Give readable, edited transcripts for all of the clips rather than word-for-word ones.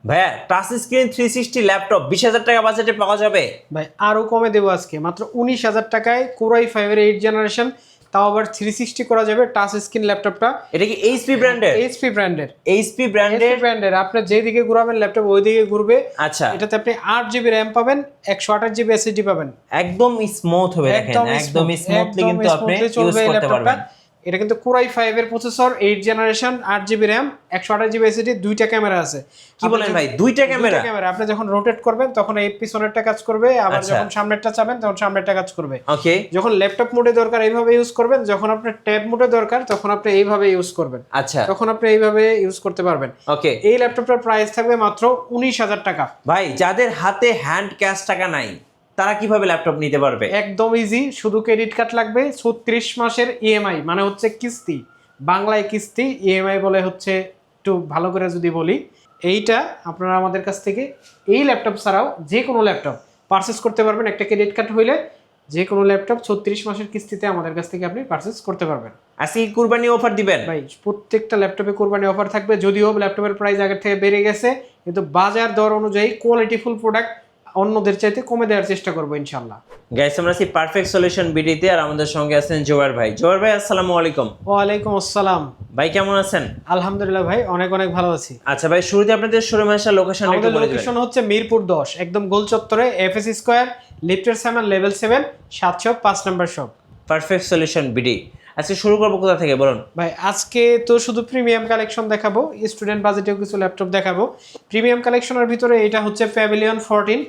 ভাইয়া touch screen 360 laptop 20,000 টাকা বাজেটে পাওয়া যাবে? ভাই আরো কমে দেবো আজকে মাত্র 19,000 টাকায় কোরাই 5 এর 8 জেনারেশন, তাও আবার 360 করা যাবে টাচ স্ক্রিন ল্যাপটপটা। এটা কি এইচপি ব্র্যান্ডের? এইচপি ব্র্যান্ডের। এইচপি ব্র্যান্ডের আপনি যেদিকে ঘুরাবেন ল্যাপটপ ওইদিকে ঘুরবে। আচ্ছা, এটাতে আপনি 8GB র্যাম পাবেন, 128GB এসএসডি পাবেন। একদম স্মুথ হবে, দেখেন একদম স্মুথলি কিন্তু আপনি ইউজ করতে পারবেন। এটা কিন্তু কোরাই 5 এর processor, 8 generation, 8GB RAM, 128GB SSD, দুইটা ক্যামেরা আছে। কি বলেন ভাই, দুইটা ক্যামেরা? আপনি যখন রোটেট করবেন তখন এই পিছনেরটা কাজ করবে, আবার যখন সামনেরটা চাবেন তখন সামনেরটা কাজ করবে। ওকে। যখন ল্যাপটপ মোডে দরকার এইভাবে ইউজ করবেন, যখন আপনার ট্যাব মোডে দরকার তখন আপনি এইভাবে ইউজ করবেন। আচ্ছা, তখন আপনি এইভাবে ইউজ করতে পারবেন। ওকে। এই ল্যাপটপটার প্রাইস থাকবে মাত্র 19,000 টাকা। ভাই যাদের হাতে হ্যান্ড ক্যাশ টাকা নাই তারা কিভাবে ল্যাপটপ নিতে পারবে? একদম ইজি, শুধু ক্রেডিট কার্ড লাগবে, 36 মাসের ইএমআই, মানে হচ্ছে কিস্তি, বাংলায় কিস্তি, ইএমআই বলে হচ্ছে একটু ভালো করে যদি বলি। এইটা আপনারা আমাদের কাছ থেকে এই ল্যাপটপ ছাড়াও যে কোনো ল্যাপটপ পারচেস করতে পারবেন। একটা ক্রেডিট কার্ড হইলে যে কোনো ল্যাপটপ 36 মাসের কিস্তিতে আমাদের কাছ থেকে আপনি পারচেস করতে পারবেন। আজকে কি কুরবানি অফার দিবেন? ভাই প্রত্যেকটা ল্যাপটপে কোরবানি অফার থাকবে, যদিও ল্যাপটপের প্রাইস আগের থেকে বেড়ে গেছে, কিন্তু বাজার দর অনুযায়ী কোয়ালিটিফুল প্রোডাক্ট অন্যদের চাইতে কমে দেওয়ার চেষ্টা করবো ইনশাল্লাহ। গাইস আমরা আছি পারফেক্ট সলিউশন বিডিতে, আর আমাদের সঙ্গে আছেন জোয়ার ভাই। জোয়ার ভাই আসসালামু আলাইকুম। ওয়ালাইকুম আসসালাম। ভাই কেমন আছেন? আলহামদুলিল্লাহ ভাই, অনেক অনেক ভালো আছি। আচ্ছা ভাই, শুরুতে আপনাদের শোরুম আসার লোকেশন একটু বলে দিবেন। লোকেশন হচ্ছে মিরপুর 10, একদম গোল চত্বরে, এফএস স্কয়ার, লিফটের সামনে, লেভেল 7, 705 নম্বর শপ, পারফেক্ট সলিউশন বিডি। আজকে শুরু করবো কোথা থেকে বলুন ভাই? আজকে তো শুধু প্রিমিয়াম কালেকশন দেখাবো, স্টুডেন্ট বাজেটেও কিছু ল্যাপটপ দেখাবো। প্রিমিয়াম কালেকশনের ভিতরে এটা হচ্ছে প্যাভিলিয়ন 14।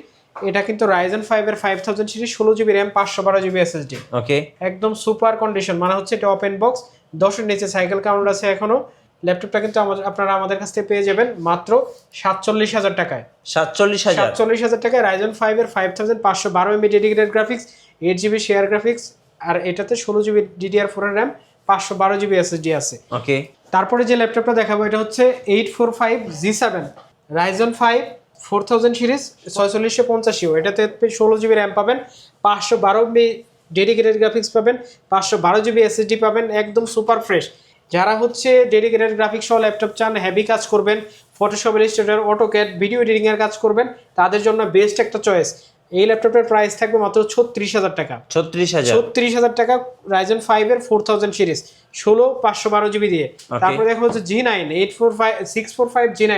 এটা কিন্তু রাইজেন 5 এর 5000 series, 16GB RAM, 512GB SSD. ওকে। একদম সুপার কন্ডিশন, মানে হচ্ছে এটা ওপেন বক্স, 10 এর নিচে সাইকেল কাউন্ট আছে এখনো। ল্যাপটপটা কিন্তু আপনারা আমাদের কাছ থেকে পেয়ে যাবেন মাত্র 47,000 টাকায়। 47,000 টাকায় রাইজেন 5 এর 5512 MB dedicated graphics, 8GB share graphics, আর এটাতে 16GB DDR4 এর র্যাম, 512GB এসএসডি আছে। ওকে। তারপরে যে ল্যাপটপটা দেখাবো এটা হচ্ছে 845G7 রাইজেন 5 4000 সিরিজ, 4650। এটাতে 16GB র্যাম পাবেন, 512MB ডেডিকেটেড গ্রাফিক্স পাবেন, 512GB এসএসডি পাবেন, একদম সুপার ফ্রেশ। যারা হচ্ছে ডেডিকেটেড গ্রাফিক্স সহ ল্যাপটপ চান, হেভি কাজ করবেন, Photoshop, Illustrator, AutoCAD, video editing এর কাজ করবেন, তাদের জন্য বেস্ট একটা চয়েস। এই ল্যাপটপের প্রাইস থাকবে মাত্র 36,000 টাকা। 36,000 টাকা রাইজেন 5 এর 4000 সিরিজ, 512GB দিয়ে। তারপরে দেখো হচ্ছে G9 645G9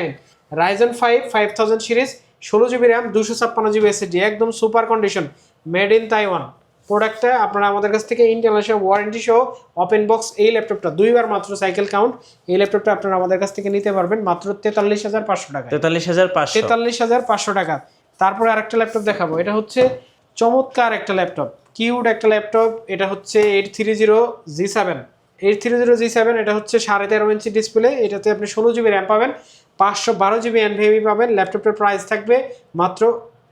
Ryzen 5 5000 series, 16GB RAM, 256GB SSD, একদম super condition, made in Taiwan. প্রোডাক্টটা আপনারা আমাদের কাছ থেকে ইন্টারন্যাশনাল ওয়ারেন্টি সহ ওপেন বক্স, এই ল্যাপটপটা দুইবার মাত্র সাইকেল কাউন্ট, এই ল্যাপটপটা আপনারা আমাদের কাছ থেকে নিতে পারবেন মাত্র 43,500 টাকা। 43,500 টাকা। তারপরে আরেকটা ল্যাপটপ দেখাবো, এটা হচ্ছে চমৎকার একটা ল্যাপটপ, কিউট একটা ল্যাপটপ। এটা হচ্ছে 830G7 এটা হচ্ছে 13.5 ইঞ্চি ডিসপ্লে। এটাতে আপনি 16GB র্যাম পাবেন, 512GB এনভিএমই পাবেন। ল্যাপটপের প্রাইস থাকবে মাত্র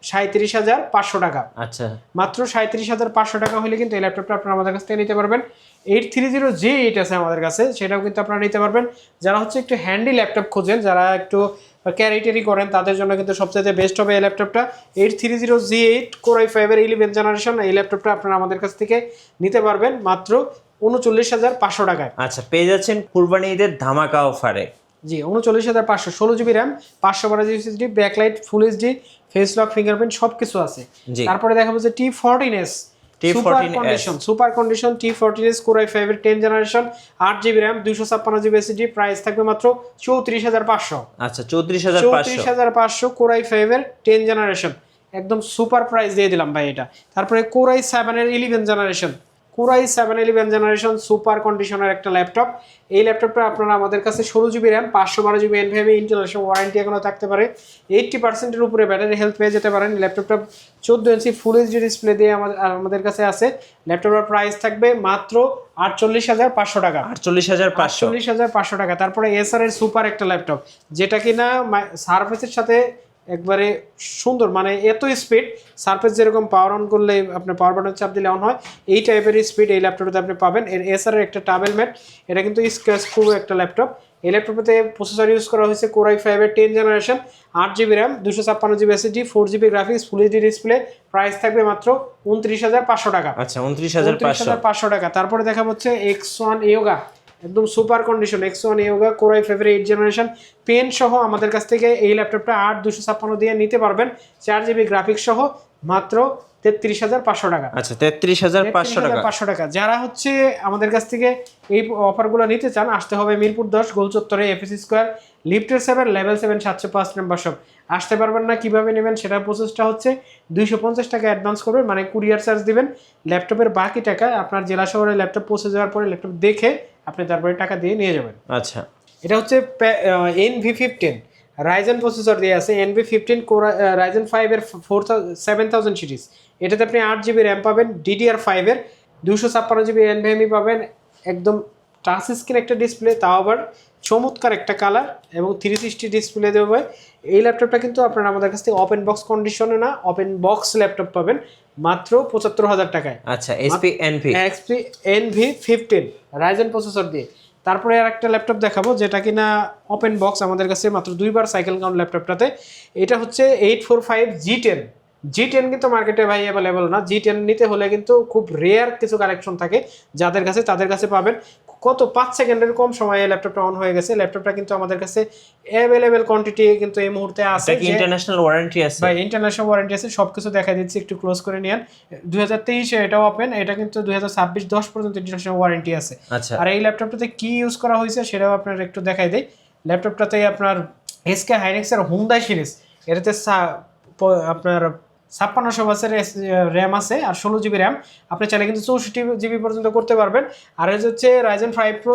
37,500 টাকা। আচ্ছা, মাত্র 37,500 টাকা হলে কিন্তু এই ল্যাপটপটা আপনারা আমাদের কাছ থেকে নিতে পারবেন। 830G8 আছে আমাদের কাছে, সেটাও কিন্তু আপনারা নিতে পারবেন। যারা হচ্ছে একটু হ্যান্ডি ল্যাপটপ খোঁজেন, যারা একটু ক্যারি করেন, তাদের জন্য কিন্তু সবচেয়ে বেস্ট হবে এই ল্যাপটপটা। 830G8 কোরাই 5 এর 11 জেনারেশন, এই ল্যাপটপটা আপনারা আমাদের কাছ থেকে নিতে পারবেন মাত্র 39,500 টাকায়। আচ্ছা, পেয়ে যাচ্ছেন কুরবানি ঈদের ধামাকা অফারে। জি, 39,500, 16GB RAM, 512GB SSD, backlight, full HD, face lock, fingerprint সব কিছু আছে। তারপরে দেখাবো যে T14S super condition T14S core i 5 এর 10 generation, 8GB RAM, 256GB SSD, price থাকবে মাত্র 34,500। আচ্ছা, 34,500 কোরাই 5 এর 10 জেনারেশন, একদম সুপার প্রাইস দিয়ে দিলাম ভাই এটা। তারপরে কোরাই 7 এর 11 জেনারেশন সুপার কন্ডিশনের একটা ল্যাপটপ। এই ল্যাপটপটা আপনারা আমাদের কাছে 16GB RAM, 512GB NVMe, international warranty এখনো থাকতে পারে, 80% উপরে ব্যাটারি হেলথ পেয়ে যেতে পারেন। ল্যাপটপটা 14 ইঞ্চি ফুল এইচডি ডিসপ্লে দিয়ে আমাদের কাছে আছে। ল্যাপটপের প্রাইস থাকবে মাত্র 48,500 টাকা। 48,500 টাকা। তারপরে এসার এর সুপার একটা ল্যাপটপ, যেটা কিনা সারফেসের সাথে একবারে সুন্দর, মানে এত স্পিড, সারফেস যেরকম পাওয়ার অন করলে আপনার পাওয়ার বাটন চাপ দিলে অন হয়, এই টাইপের স্পিড এই ল্যাপটপটাতে আপনি পাবেন। এর এসারের একটা টাবেল ম্যাট, এটা কিন্তু স্ক্র্যাচ প্রুফ একটা ল্যাপটপ। এই ল্যাপটপটাতে প্রসেসর ইউজ করা হয়েছে কোরাই 5 এর 10 generation, 8GB RAM, 256GB SSD, 4GB graphics, full HD display, price থাকবে মাত্র 29,500 টাকা। আচ্ছা, 29,500 টাকা। তারপরে দেখা হচ্ছে X1 Yoga একদম super condition X1 Yoga Core i5 এর 8 জেনারেশন পেন সহ আমাদের কাছ থেকে এই ল্যাপটপটা 8256 দিয়ে নিতে পারবেন 4GB গ্রাফিক্স সহ মাত্র 33,500 টাকা। আচ্ছা 33,500 টাকা। 500 টাকা। যারা হচ্ছে আমাদের কাছ থেকে এই অফারগুলো নিতে চান আসতে হবে মিরপুর 10 গোল চত্বরে এফএসি স্কয়ার লিফটের 7 লেভেল 7 705 নাম্বার শপ। আসতে পারবেন না কিভাবে নেবেন সেটার প্রসেসটা হচ্ছে 250 টাকা অ্যাডভান্স করবেন, মানে কুরিয়ার চার্জ দিবেন। ল্যাপটপের বাকি টাকা আপনার জেলা শহরে ল্যাপটপ পৌঁছে যাওয়ার পরে ল্যাপটপ দেখে আপনি তারপরে টাকা দিয়ে নিয়ে যাবেন। আচ্ছা এটা হচ্ছে NV15 রাইজেন প্রসেসর দিয়ে আছে, NV15 রাইজেন 5 এর 7000 সিরিজ। এটাতে আপনি 8GB র্যাম পাবেন, DDR5 এর 256GB NVMe পাবেন, একদম টাচ স্ক্রিন একটা ডিসপ্লে, তাও আবার চমৎকার একটা কালার এবং 360 ডিসপ্লে দেবে। এই ল্যাপটপটা কিন্তু আপনারা আমাদের কাছ থেকে ওপেন বক্স কন্ডিশনে না, ওপেন বক্স ল্যাপটপ পাবেন মাত্র 75,000 টাকায়। আচ্ছা XP NV15 রাইজেন প্রসেসর দিয়ে। তারপরে আর একটা ল্যাপটপ দেখাবো যেটা কিনা ওপেন বক্স আমাদের কাছে মাত্র 2বার সাইকেল কাউন্ট ল্যাপটপটাতে। এটা হচ্ছে 845 G10 কিন্তু মার্কেটে ভাই অ্যাভেলেবল না। G10 নিতে হলে কিন্তু খুব রেয়ার কিছু কালেকশন থাকে যাদের কাছে, তাদের কাছে পাবেন। কত 5 সেকেন্ডের কম সময়ে ল্যাপটপটা অন হয়ে গেছে। ল্যাপটপটা কিন্তু আমাদের কাছে অ্যাভেলেবল কোয়ান্টিটি কিন্তু এই মুহূর্তে আছে। এটা কি ইন্টারন্যাশনাল ওয়ারেন্টি আছে? ভাই ইন্টারন্যাশনাল ওয়ারেন্টি আছে, সবকিছু দেখাই দিচ্ছি, একটু ক্লোজ করে নিন। 2023 এ এটা ওপেন, এটা কিন্তু 2026 10 পর্যন্ত ইন্টারন্যাশনাল ওয়ারেন্টি আছে। আচ্ছা আর এই ল্যাপটপটাতে কি ইউজ করা হয়েছে সেটাও আপনার একটু দেখাই দেই। ল্যাপটপটাতে আপনার SK Hynix এর হুন্ডাই সিরিজ, এটাতে আপনার 5600 বাসের র্যাম আছে আর 16GB র্যাম। আপনি চাইলে কিন্তু 64GB পর্যন্ত করতে পারবেন। আর এই হচ্ছে Ryzen 5 Pro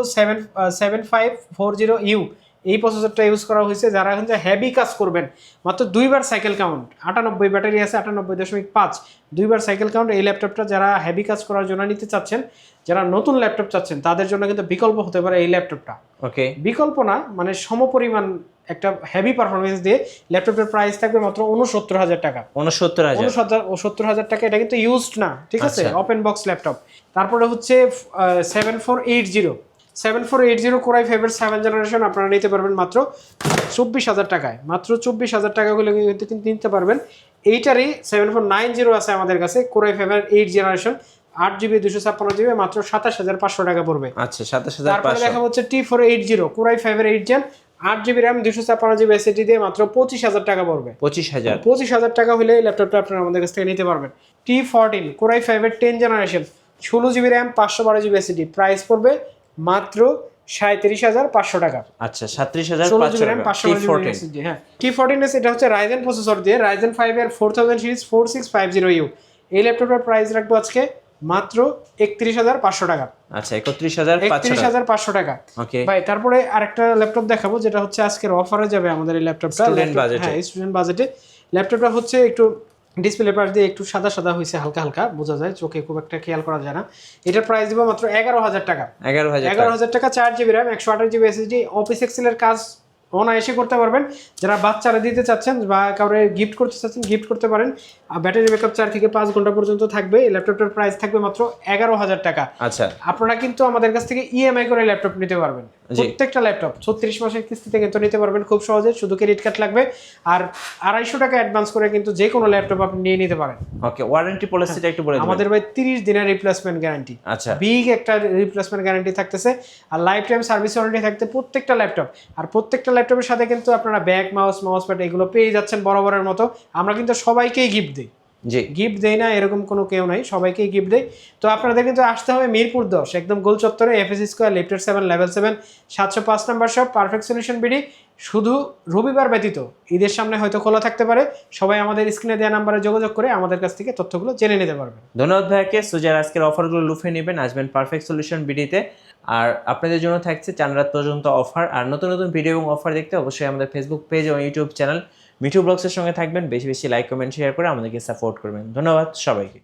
7540U, এই প্রসেসরটা ইউজ করা হয়েছে। যারা কিন্তু হেভি কাজ করবেন, মাত্র 2বার সাইকেল কাউন্ট, 98 ব্যাটারি আছে 98.5, 2বার সাইকেল কাউন্ট। এই ল্যাপটপটা যারা হেভি কাজ করার জন্য নিতে চাচ্ছেন, যারা নতুন ল্যাপটপ চাচ্ছেন তাদের জন্য কিন্তু বিকল্প হতে পারে এই ল্যাপটপটা। ওকে, বিকল্প না মানে সমপরিমাণ একটা হেভি পারফরমেন্স দিয়ে ল্যাপটপের প্রাইস থাকবে মাত্র 69,000 টাকা। 69,000 টাকা। এটা কিন্তু ইউজড না, ঠিক আছে, ওপেন বক্স ল্যাপটপ। তারপরে হচ্ছে 7480 Core i5 এর 7 জেনারেশন আপনারা নিতে পারবেন মাত্র 24,000 টাকায়। মাত্র 24,000 টাকা হলে কিন্তু নিতে পারবেন। এইটারই 7490 আছে আমাদের কাছে, Core i5 এর 8 জেনারেশন 8GB 256GB, মাত্র 27,500 টাকা পড়বে। আচ্ছা 27,500। তারপরে দেখা হচ্ছে T480 Core i5 এর 8 gen 8GB RAM 256GB SSD দিয়ে মাত্র 25,000 টাকা পড়বে। 25,000 টাকা হলে এই ল্যাপটপটা আপনারা আমাদের কাছ থেকে নিতে পারবেন। T14 Core i5 এর 10 generation 16GB RAM 512GB SSD, price পড়বে মাত্র 37,500 টাকা। আচ্ছা 37,500 টাকা। T14 হ্যাঁ T14 এটা হচ্ছে Ryzen প্রসেসর দিয়ে Ryzen 5 এর 4000 সিরিজ 4650U। এই ল্যাপটপের প্রাইস রাখবো আজকে মাত্র 31,500 টাকা। আচ্ছা 31,500 টাকা। ওকে ভাই তারপরে আরেকটা ল্যাপটপ দেখাবো যেটা হচ্ছে আজকের অফারে যাবে আমাদের এই ল্যাপটপটা। হ্যাঁ স্টুডেন্ট বাজেটে ল্যাপটপটা হচ্ছে একটু ডিসপ্লে পাশ দিয়ে একটু সাদা সাদা হয়েছে, হালকা হালকা বোঝা যায়, চোখে খুব একটা খেয়াল করা যায় না। এটার প্রাইস দিব মাত্র 11,000 টাকা। 11,000 টাকা, 4GB RAM 128GB SSD, office এক্সেলের কাজ অনায়াসে করতে পারবেন। যারা বাচ্চারা দিতে চাচ্ছেন বা কাউরে গিফট করতে চাচ্ছেন গিফট করতে পারেন। ব্যাটারি ব্যাকআপ 4 থেকে 5 ঘন্টা পর্যন্ত থাকবে। এই ল্যাপটপটার প্রাইস থাকবে মাত্র 11,000 টাকা। আচ্ছা আপনারা কিন্তু আমাদের কাছ থেকে EMI করে ল্যাপটপ নিতে পারবেন। প্রত্যেকটা ল্যাপটপ 36 মাসের কিস্তিতে কিন্তু নিতে পারবেন খুব সহজে, শুধু ক্রেডিট কার্ড লাগবে আর 250 টাকা অ্যাডভান্স করে কিন্তু যে কোনো ল্যাপটপ আপনি নিয়ে নিতে পারেন। ওকে, ওয়ারেন্টি পলিসিটা একটু বলে দিন। আমাদের ভাই 30 দিনের রিপ্লেসমেন্ট গ্যারান্টি। আচ্ছা বিগ একটা রিপ্লেসমেন্ট গ্যারান্টি থাকতেছে আর লাইফ টাইম সার্ভিস ওয়ারেন্টি থাকতে প্রত্যেকটা ল্যাপটপ। আর প্রত্যেকটা ল্যাপটপের সাথে কিন্তু আপনারা ব্যাগ মাউস প্যাড এগুলো পেয়ে যাচ্ছেন বরাবরের মতো। আমরা কিন্তু সবাইকেই গিফট দিই, গিফট দেই না এরকম কোনো কেউ নাই, সবাইকেই গিফট দেই। তো আপনাদের কিন্তু আসতে হবে মিরপুর 10 একদম গোল চত্বরে এফএসি স্কয়ার লিফটের 7 level 7 705 number shop perfect solution BD. শুধু রবিবার ব্যতীত ঈদের সামনে হয়তো খোলা থাকতে পারে। সবাই আমাদের স্ক্রিনে দেওয়া নাম্বারে যোগাযোগ করে আমাদের কাছ থেকে তথ্যগুলো জেনে নিতে পারবেন। ধন্যবাদ ভাইকে। সুজার আজকের অফারগুলো লুফে নেবেন, আসবেন পারফেক্ট সলিউশন বিডিতে। আর আপনাদের জন্য থাকছে 4 রাত পর্যন্ত অফার। আর নতুন নতুন ভিডিও এবং অফার দেখতে অবশ্যই আমাদের ফেসবুক পেজ এবং ইউটিউব চ্যানেল মিঠু ব্লগসের সঙ্গে থাকবেন। বেশি বেশি লাইক কমেন্ট শেয়ার করে আমাদেরকে সাপোর্ট করবেন। ধন্যবাদ সবাইকে।